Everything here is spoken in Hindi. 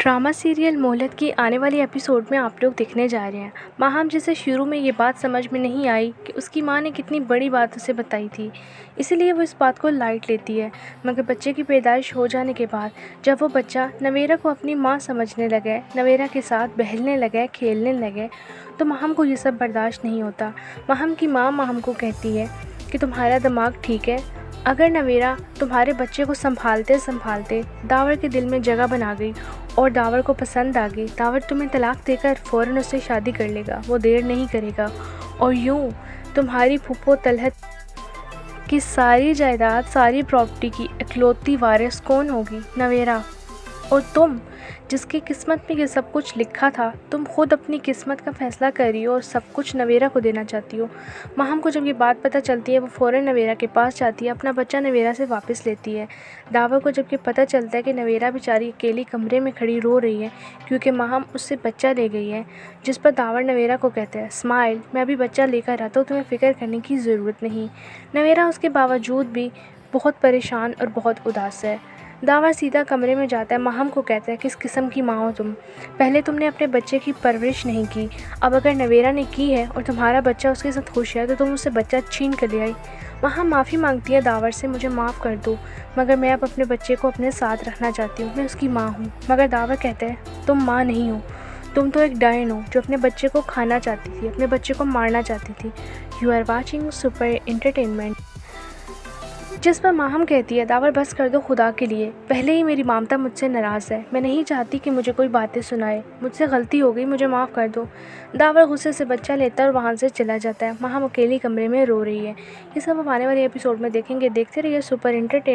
ड्रामा सीरियल मोहलत की आने वाली एपिसोड में आप लोग देखने जा रहे हैं। माहम जिसे शुरू में ये बात समझ में नहीं आई कि उसकी माँ ने कितनी बड़ी बात उसे बताई थी, इसीलिए वो इस बात को लाइट लेती है। मगर बच्चे की पैदाइश हो जाने के बाद जब वो बच्चा नवेरा को अपनी माँ समझने लगे, नवेरा के साथ बहलने लगे, खेलने लगे, तो माहम को ये सब बर्दाश्त नहीं होता। माहम की माँ माहम को कहती है कि तुम्हारा दिमाग ठीक है। अगर नवेरा तुम्हारे बच्चे को संभालते संभालते दावर के दिल में जगह बना गई और दावर को पसंद आ गई, दावर तुम्हें तलाक देकर फ़ौरन उससे शादी कर लेगा, वो देर नहीं करेगा। और यूँ तुम्हारी फूफो तलहत की सारी जायदाद, सारी प्रॉपर्टी की इकलौती वारिस कौन होगी? नवेरा। और तुम जिसकी किस्मत में ये सब कुछ लिखा था, तुम खुद अपनी किस्मत का फ़ैसला कर रही हो और सब कुछ नवेरा को देना चाहती हो। माहम को जब ये बात पता चलती है, वो फ़ौरन नवेरा के पास जाती है, अपना बच्चा नवेरा से वापस लेती है। दावर को जब ये पता चलता है कि नवेरा बेचारी अकेली कमरे में खड़ी रो रही है क्योंकि माहम उससे बच्चा ले गई है, जिस पर दावर नवेरा को कहते हैं, स्माइल, मैं अभी बच्चा लेकर आता हूँ, तुम्हें फ़िक्र करने की ज़रूरत नहीं। नवेरा उसके बावजूद भी बहुत परेशान और बहुत उदास है। दावर सीधा कमरे में जाता है, माहम को कहता है, किस किस्म की माँ हो तुम? पहले तुमने अपने बच्चे की परवरिश नहीं की, अब अगर नवेरा ने की है और तुम्हारा बच्चा उसके साथ खुश है तो तुम उससे बच्चा छीन कर ले आई। माहम माफ़ी मांगती है दावर से, मुझे माफ़ कर दो, मगर मैं अब अपने बच्चे को अपने साथ रखना चाहती हूँ, मैं उसकी माँ हूँ। मगर दावर कहता है, तुम माँ नहीं हो, तुम तो एक डायन हो जो अपने बच्चे को खाना चाहती थी, अपने बच्चे को मारना चाहती थी। You are watching super entertainment. जिस पर माहम कहती है, दावर बस कर दो खुदा के लिए, पहले ही मेरी मामता मुझसे नाराज़ है, मैं नहीं चाहती कि मुझे कोई बातें सुनाए, मुझसे गलती हो गई, मुझे माफ़ कर दो। दावर गुस्से से बच्चा लेता है और वहाँ से चला जाता है। माहम अकेली कमरे में रो रही है। ये सब हम आने वाले एपिसोड में देखेंगे। देखते रहिए सुपर एंटरटेन।